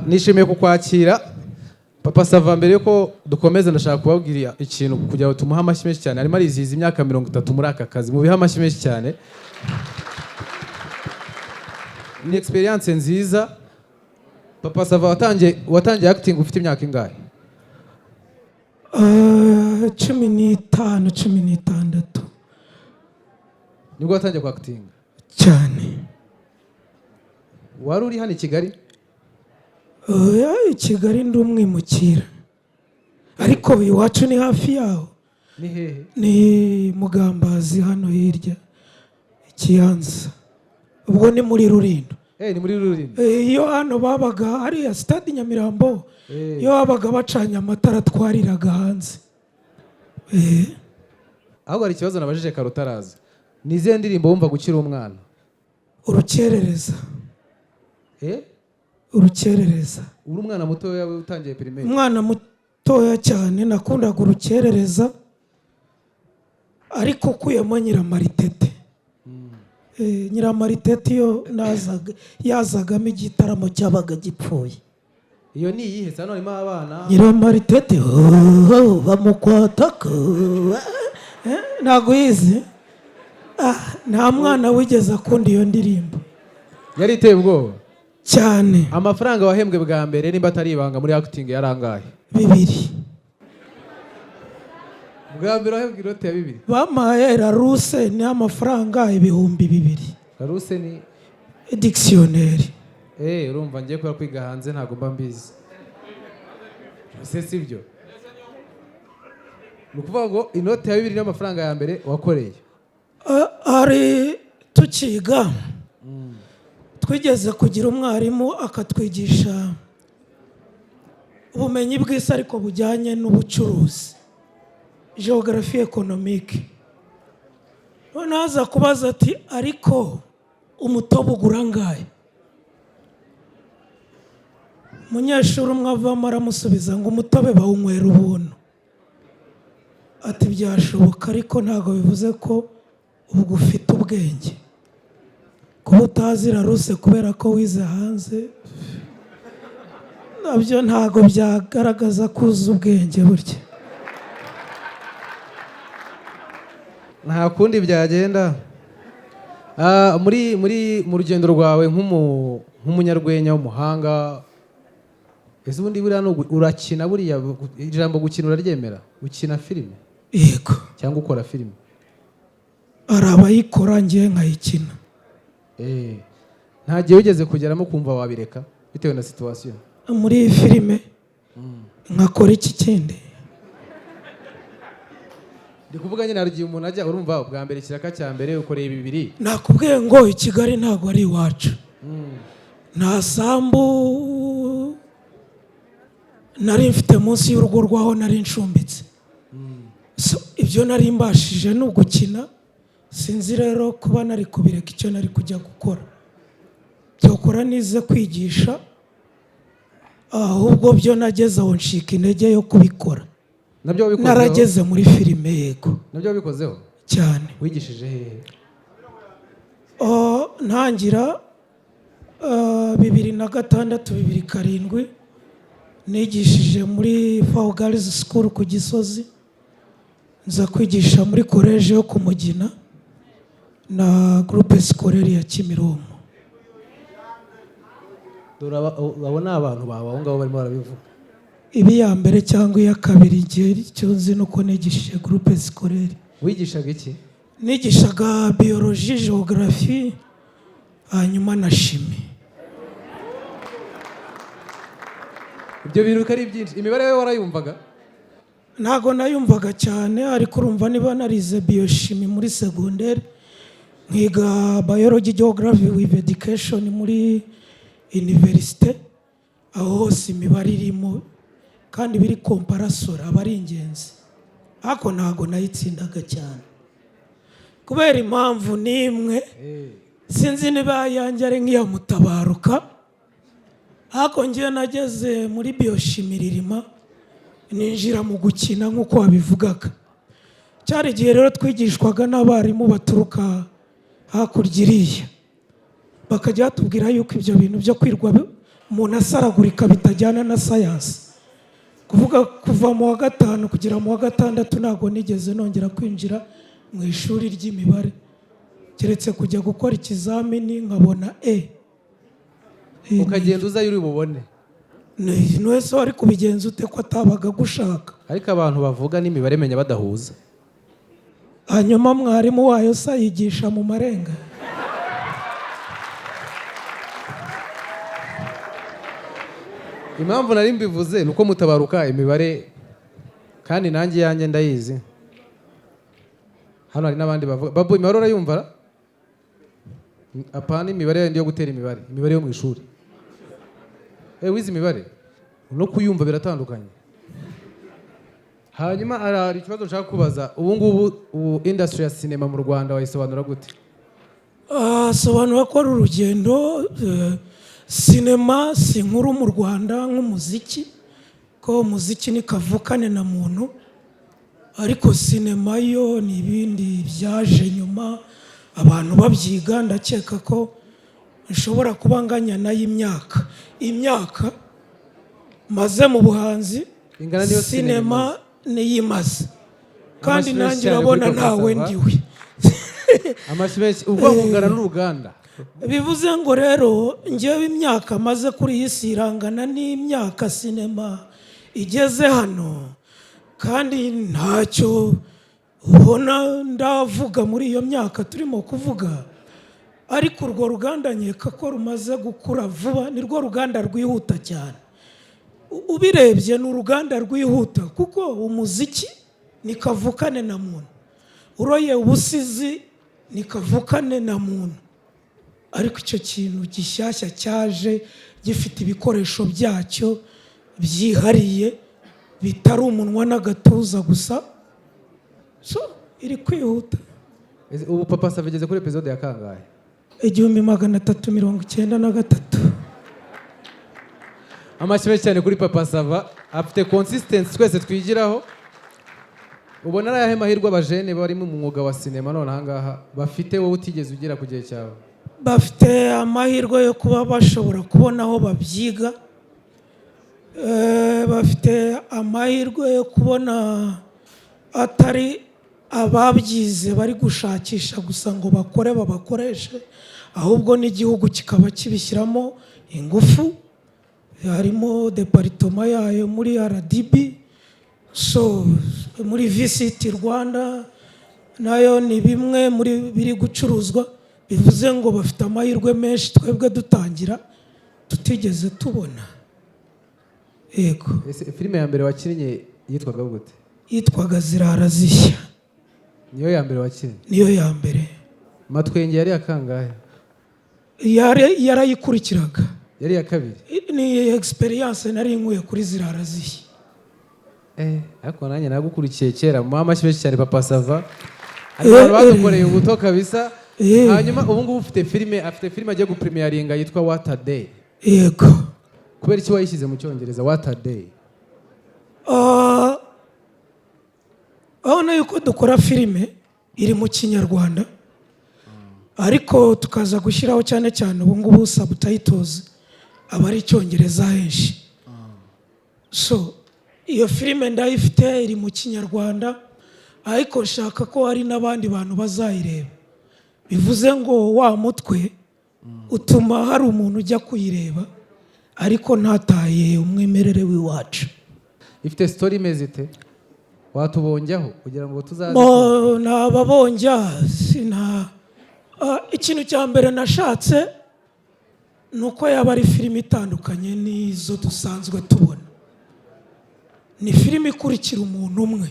Nishimiye kukwakira Papa Sava. Mbere yuko dukomeza ndashaka kubabwira ikintu kugira ngo tumuhe amashyi menshi cyane. Arimo arizihiza imyaka 30 muri aka kazi, mubihe amashyi menshi cyane. Ni experience nziza. Papa Sava watangiye acting ufite imyaka ingahe? 16 nibwo watangiye ku acting cyane. Wari uri hano i Kigali? I Kigali ndi umwimukira, ariko iwacu ni hafi yaho. Ni hehe? Ni Mugambazi hano hirya Kiyanza. Ubwo ni muri Rulindo. Ni muri Rulindo. Iyo hano babaga hari stade Nyamirambo. Iyo babaga bacanye amatara twariraga hanze. Aho hari ikibazo nabajije Karutaraza. Ni izihe ndirimbo wumva gukira umwana? Urukerereza. Urukerereza. Uri umwana mutoya utangiye primaire? Umwana mutoya cyane nakundaga urukerereza, ariko kuyemo Nyiramaritete. Nyiramaritete yo yazagamo igitaramo cyabaga gipfuye. Iyo ni iyihe? Sano harimo abana. Nyiramaritete bamukwataka. Ntago yizi. Nta mwana wigeze akunda iyo ndirimbo. Yari iteye ubwoba cyane. Amafaranga wahembwe bwa mbere nimba atari ibanga muri acting yarangaye? 2. Bwa mbere wahembwe inote ya 2? Bamaye Laruse ni amafaranga 2,000. Laruse ni dictionnaire. Urumva ngiye kwiga hanze ntago mba mbizi. Sibyo? Nukuvuga ngo inote ya 2 n'amafaranga ya mbere wakoreye? Ari tukiga twigeze kugira umwarimu akatwigisha ubumenyi bw'isi ariko bujyanye n'ubucuruzi, geography economique. Naza kubaza ati ariko umutobe ugura ngahe? Umunyeshuri umwe avamo aramusubiza ngo umutobe bawunywera ubuntu. Ati byashoboka ariko ntago bivuze ko ubu ufite ubwenge. Kuba utazi Laruse kubera ko wize hanze nabyo ntago byagaragaza ko uzi ubwenge burya. Nta kundi byagenda. Mu rugendo rwawe nk'umunyarwenya w'umuhanga, ese ubundi buriya urakina buriya ijambo gukina uraryemera? Ukina filime? Yego. Cyangwa ukora filime? Ari abayikora ngiye nkayikina. Nta gihe wigeze kugeramo kumva wabireka bitewe na situation? Muri filime nkakora iki kindi? Ndi kuvuga nyine hari igihe umuntu ajya urumva bwa mbere kiraka cya mbere ukoreye 2. Nakubwiye ngo i Kigali ntago ari iwacu. Nta sambu nari mfite munsi y'urugo rwaho nari ncumbitse. Ibyo nari mbashije no gukina. Sinzi rero kuba nari kubireka icyo nari kujya gukora. Byokora nize kwigisha, ahubwo byo nageze aho nshika intege yo kubikora. Nabyo wabikozeho? Narageze muri filime. Yego. Nabyo wabikozeho? Cyane. Wigishije hehe? Ntangira 2006 2007 nigishije muri Fawo Girls School ku Gisozi. Nza kwigisha muri college yo ku Mugina na groupe scolaire ya Kimironko. Urabona abantu bawe aho ngaho barimo barabivuga? Ibi ya mbere cyangwa iya kabiri igihe cyo nzi nuko nigishije groupe scolaire. Wigishaga iki? Nigishaga biologie, geography, hanyuma na chimie. Ibyo bintu ari byinshi. Imibare yawe warayumvaga? Ntago nayumvaga cyane, ariko urumva niba narize biochimie muri secondaire, nkiga biology, geography with education muri université, aho hose imibare irimo kandi biri comparasora aba ari ingenzi. Ako ntago nayitsindaga cyane kubera impamvu nimwe. Sinzi niba yanjye ari nk'iya Mutabaruka. ariko ngiye nageze muri biochimie Ririma ninjira mu gukina nk'uko wabivugaga. Cyari igihe rero twigishwaga n'abarimu baturuka hakurya iriya, bakajya batubwira yuko ibyo bintu byo kwirwa umuntu asaragurika bitajyana na sayansi. Kuvuga kuva mu wa gatanu kugera mu wa gatandatu ntabwo nigeze nongera kwinjira mu ishuri ry'imibare, keretse kujya gukora ikizamini nkabona ukagenda uza yuri bubone. Wese wari kubigenza ute ko atabaga gushaka? Ariko abantu bavuga n'imibare menya badahuza. Hanyuma mwarimu wayo sa yigisha mu marenga. Impamvu nari mbivuze nuko mutabaruka imibare kandi nanjye yanjye ndayizi. Hano hari n'abandi bavuga babu imibare urayumva? Apana imibare yo gutera imibare yo mu ishuri. Wize imibare no kuyumva biratandukanye. Hanyuma hari ikibazo nshaka kubaza, ubu ngubu industry ya cinema mu Rwanda wayisobanura gute? Sobanura ko ari urugendo. Sinema si nkuru mu Rwanda nk'umuziki, ko umuziki ni kavukane na muntu, ariko sinema yo ni ibindi byaje nyuma abantu babyiga. Ndakeka ko nshobora kuba nganya nayo imyaka maze mu buhanzi, sinema niyimaze kandi nanjye urabona ntawe ndiwe. Amashimwe ubwo ngungana n'uruganda. Bivuze ngo rero ngewe imyaka maze kuri iyi si irangana n'imyaka sinema igeze hano, kandi ntacyo ubona ndavuga muri iyo myaka turimo kuvuga. Ariko urwo ruganda nkeka ko rumaze gukura vuba, ni rwo ruganda rwihuta cyane. Ubirebye ni uruganda rwihuta kuko umuziki ni kavukane na muntu, uroye ubusizi ni kavukane na muntu. Ariko icyo kintu gishyashya cyaje gifite ibikoresho byacyo byihariye bitari umunwa n'agatuza gusa, so iri kwihuta. Ubu Papa Sava ageze kuri episode ya kangahe? 1393. Amashimwe cyane kuri Papa Sava, afite consistency twese twigiraho. Ubona ari ayahe mahirwe abajene bari mu mwuga wa sinema none ahangaha bafite wowe utigeze ugira ku gihe cyawe? Bafite amahirwe yo kuba bashobora kubona aho babyiga. Bafite amahirwe yo kubona atari ababyize bari gushakisha gusa ngo bakore babakoreshe, ahubwo n'igihugu kikaba kibishyiramo ingufu. Harimo department yayo muri RDB, so muri Visit Rwanda nayo ni bimwe muri biri gucuruzwa. Bivuze ngo bafite amahirwe menshi twebwe dutangira tutigeze tubona. Yego. Filime ya mbere wakinnye yitwaga gute? Yitwaga Zirara Zishya. Niyo ya mbere wakinnye? Niyo ya mbere. Matwenge yari akangahe? Yarayikurikiraga. Yari ya kabiri? Ni experience nari nkuye kuri Zirara Zishya. Ariko nanjye nagukurikiye kera. Amashyi cyane Papa Sava. Abantu badukoreye ubuto kabisa. Hanyuma ubu ngubu afite filime agiye gupremieringa yitwa What a Day. Yego. Kubera iki wayishyize mu Cyongereza What a Day? Abona yuko dukora filime iri mu Kinyarwanda, ariko tukaza gushyiraho cyane cyane ubu ngubu subtitles aba ari Icyongereza henshi. So iyo filime ndayifite iri mu Kinyarwanda, ariko nshaka ko hari n'abandi bantu bazayireba. Bivuze ngo wa mutwe utuma hari umuntu ujya kuyireba ariko ntataye umwimerere w'iwacu. Ifite story imeze ite? Watubonjyaho kugira ngo tuzaze? Nababonjya ikintu cya mbere nashatse nuko yaba ari filime itandukanye n'izo dusanzwe tubona. Ni filime ikurikira umuntu umwe.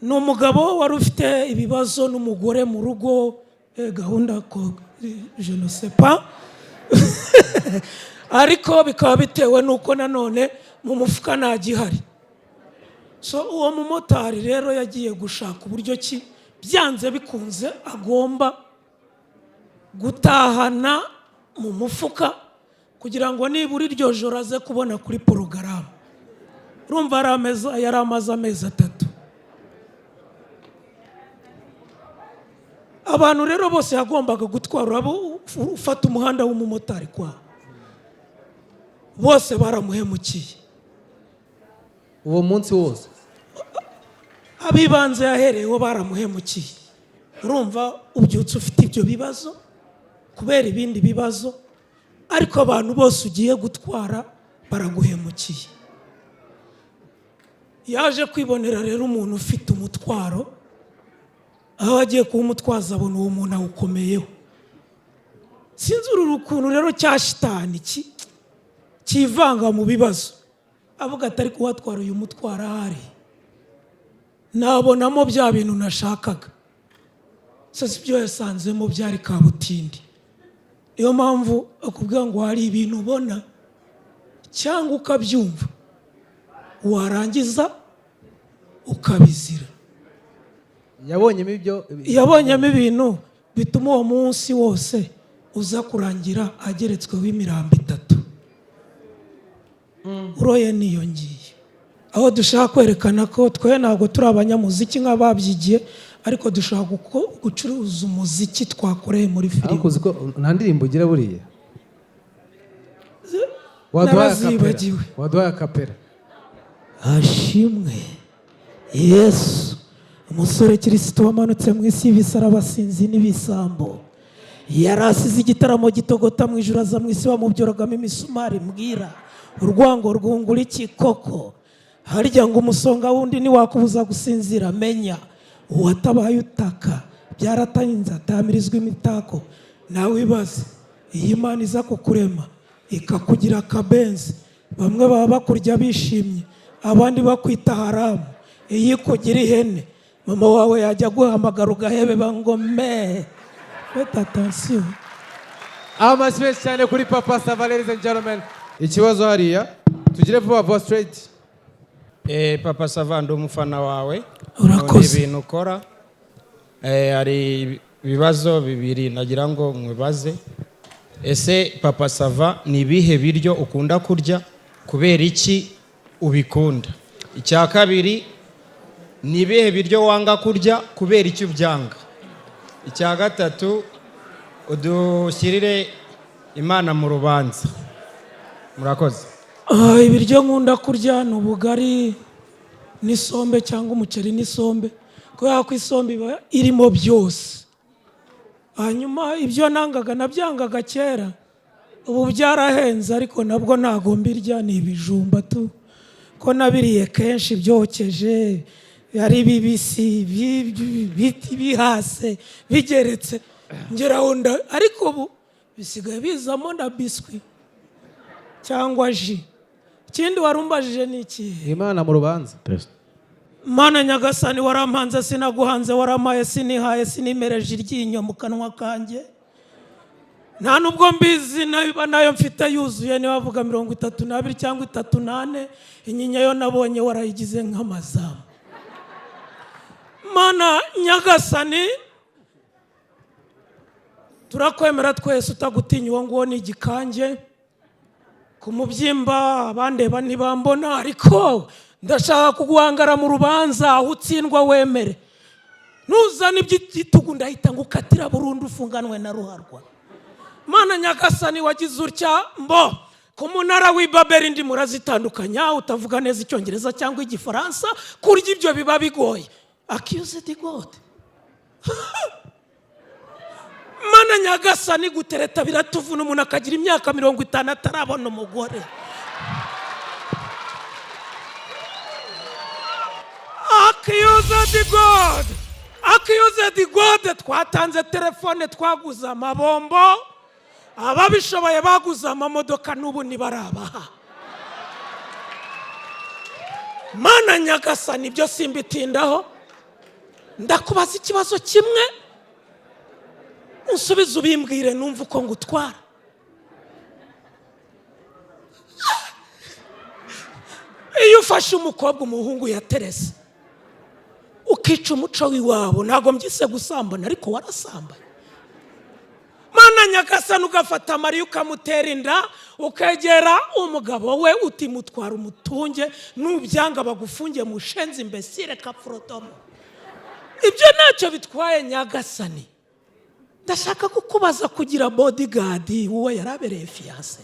Ni umugabo wari ufite ibibazo n'umugore mu rugo, gahunda ko je ne sais pas. Ariko bikaba bitewe nuko nanone mu mufuka nta gihari. So uwo mumotari rero yagiye gushaka uburyo ki byanze bikunze agomba gutahana mu mufuka kugira ngo nibura iryo joro aze kubona kuri porogaramu. Urumva yari amaze amezi 3. Abantu rero bose yagombaga gutwara, ufata umuhanda w'umumotari kwa bose baramuhemukiye uwo munsi wose. Abibanze yahereyeho baramuhemukiye. Urumva ubyutse ufite ibyo bibazo kubera ibindi bibazo, ariko abantu bose ugiye gutwara baraguhemukiye. Yaje kwibonera rero umuntu ufite umutwaro, aho agiye kuwumutwaza abona uwo muntu awukomeyeho. Sinzi uru rukuntu rero cya shitani kivanga mu bibazo, avuga atari kuwatwara uyu mutwara ahari nabonamo bya bintu nashakaga. Sasa ibyo yasanzemo byari kabutindi. Niyo mpamvu akubwira ngo hari ibintu ubona cyangwa ukabyumva warangiza ukabizira. Yabonyemo ibintu bituma uwo munsi wose uza kurangira ageretsweho imirambo 3. Uroye niyongiye. Aho dushaka kwerekana ko twe ntabwo turi abanyamuziki nk'ababyigiye, ariko dushaka gucuruza umuziki twakoreye muri filime. Ariko uziko nta ndirimbo ugira buriya. Waduhaye akapera. Hashimwe Yesu, umusore Kristo wamanutse mu isi y'ibisarabasinzi n'ibisambo. Yarasize igitaramo gitogota mu ijuru, aza mu isi bamubyoragamo imisumari. Mbwira urwango rwungura iki koko? Harya ngo umusonga wundi ntiwakubuza gusinzira. Menya uwatabaye utaka, byaratahinze atamirizwa imitako. Nawe ibaze, iyi Imana iza kukurema ikakugira akabenzi, bamwe baba bakurya bishimye, abandi bakwita haramu. Iyi kugira ihene, mama wawe yajya guhamagara ugahebe bangome. Faites attention. Amasipesi cyane kuri Papa Sava, ladies and gentlemen. Ikibazo hariya tugire vuba straight. Papa Sava, ndi umufana wawe. Urakoze. Ibintu ukora hari ibibazo bibiri nagira ngo mwibaze. Ese Papa Sava, ni ibihe biryo ukunda kurya, kubera iki ubikunda? Icya kabiri, ni ibihe biryo wanga kurya, kubera iki ubyanga? Icya gatatu, udushyirire Imana mu rubanza. Murakoze. Ibiryo nkunda kurya ni ubugari n'isombe cyangwa umuceri n'isombe, kubera ko isombe iba irimo byose. Hanyuma ibyo nangaga nabyangaga kera, ubu byarahenze, ariko nabwo ntago mbirya. Ni ibijumba tu, ko nabiriye kenshi byokeje, yari bibisi, bihase, bigeretse, ngeraho ariko ubu bisigaye bizamo na biswi cyangwa ji. Ikindi warumbajije ni iki? Imana mu rubanza. Mana nyagasani, warampanze sinaguhanze, waramaye sinihaye, sinimereje iryinyo mu kanwa kanjye. Nta nubwo mbizi nayo mfite yuzuye, niba bavuga 32 cyangwa 38, inyinya yo nabonye warayigize nk'amazamu. Mana nyagasani, turakwemera twese, utagutinya uwo nguwo ni igikange. Ku mubyimba abandeba ntibambona, ariko ndashaka kuguhangara mu rubanza, aho utsindwa wemere. Ntuzane iby'igitugu ndahita ngukatira burundu, ufunganwe na ruharwa. Mana nyagasani, wagize utya mbo ku munara w'i Babeli ndi murazitandukanya, utavuga neza Icyongereza cyangwa Igifaransa, kurya ibyo biba bigoye. Accused God. Mana nyagasani, gutereta biratuvuna, umuntu akagira imyaka 50 atarabona umugore. Accused God. Accused God. Twatanze telefone, twaguza amabombo, ababishoboye baguza amamodoka, n'ubu ntibarabaha. Mana nyagasani, ibyo simbitindaho. Ndakubaza ikibazo kimwe, unsubize ubimbwire numva uko ngutwara. Iyo ufashe umukobwa umuhungu yaterese, ukica umuco w'iwabo, ntago mbyise gusambana, ariko warasambanye. Mana nyagasani, ugafata Mariya ukamutera inda, ukegera umugabo we uti mutwara umutunge nubyanga bagufungiye mu shenzi imbesire kafurotomo. Ibyo ntacyo bitwaye nyagasani. Ndashaka kukubaza kugira bodyguard uwo yarabereye fiance.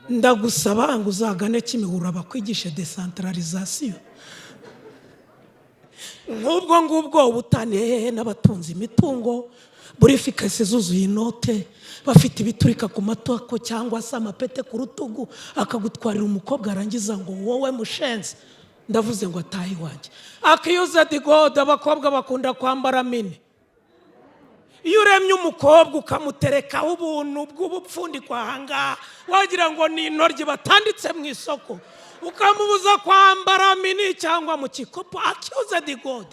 Ndagusaba ngo uzagane Kimihurura bakwigishe decentralisation. Ngubwo ubutane n'abatunzi imitungo burifikase zuzuye inote bafite ibiturika ku matako cyangwa se amapete ku rutugu akagutwarira umukobwa arangiza ngo wowe mushenzi ndavuze ngo atahi wanjye. Akiyuza the god abakobwa bakunda kwambara mini. Iyo uremye umukobwa ukamuterekaho ubuntu bw'ubupfundikwa hanga wagira ngo ni intoryi batanditse mu isoko ukamubuza kwambara mini cyangwa mu kikopo. Akiyuza the god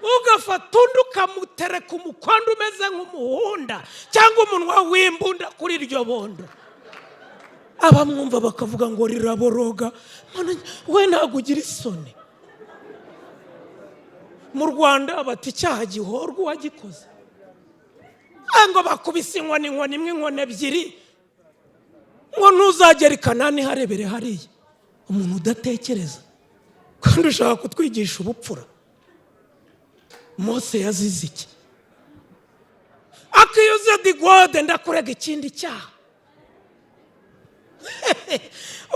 ugafata undi ukamutereka umukondo umeze nk'umuhunda cyangwa umunwa w'imbunda kuri iryo bondo. Abamwumva bakavuga ngo riraboroga. We ntabwo ugira isoni. Mu Rwanda bati icyaha gihorwa uwagikoze. Ngo bakubise inkoni imwe inkoni ebyiri ngo ntuzagere i Kanani harebere hariya. Umuntu udatekereza kandi ushaka kutwigisha ubupfura. Mose yazize iki? Akiyuza the god ndakurega ikindi cyaha.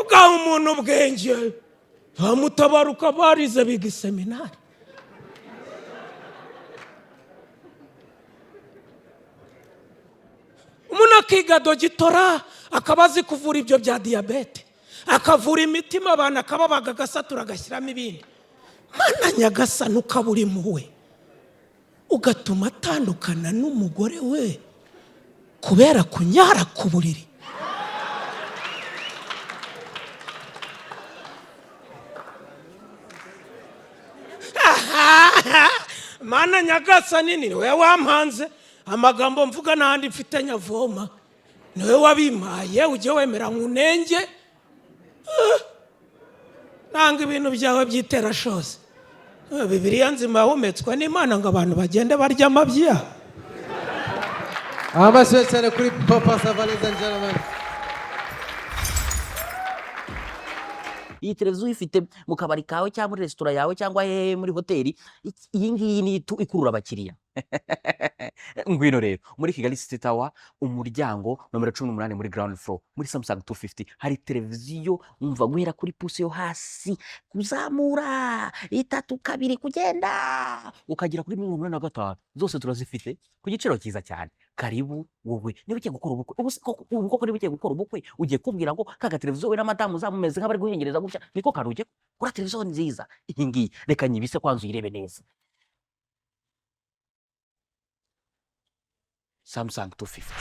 Ugaha umuntu ubwenge bamutabaruka barize biga seminari. Umuntu akiga dogitora akaba azi kuvura ibyo bya diyabete akavura imitima abantu akababaga agasatura agashyiramo ibindi. Mana nyagasani ukabura impuhwe ugatuma atandukana n'umugore we kubera kunyara ku buriri. Mana nyagasani ni we wampanze amagambo mvuga n'ahandi mfite nyavoma. Niwe wabimpaye ujye wemera nkunenge. Nanga ibintu byawe byitera shose. Bibiliya nzima yahumetswe n'Imana ngo abantu bagende barya amabya. Amashyi cyane kuri Papa Sava, ladies and gentlemen. Iyi televiziyo ifite mu kabari kawe cyangwa muri resitora yawe cyangwa muri hoteli, iyi ngiyi ni ikurura abakiriya. Ngwino rero muri Kigali City Tower umuryango nomero 18 muri ground floor muri Samsung 250 hari televiziyo umva guhera kuri puse yo hasi kuzamura 3 2 kugenda ukagira kuri 85 zose turazifite ku giciro cyiza cyane. Karibu wowe niba ugiye gukora ubukwe ubu kuri bigiye gukora ubukwe ugiye kubwira ngo kaga televiziyo we na madamu zamumeze nk'abari guhengereza gutya niko karuje kuri televiziyo nziza iyi ngiyi. Reka nyibise kwanzu irebe neza. Samsung 250.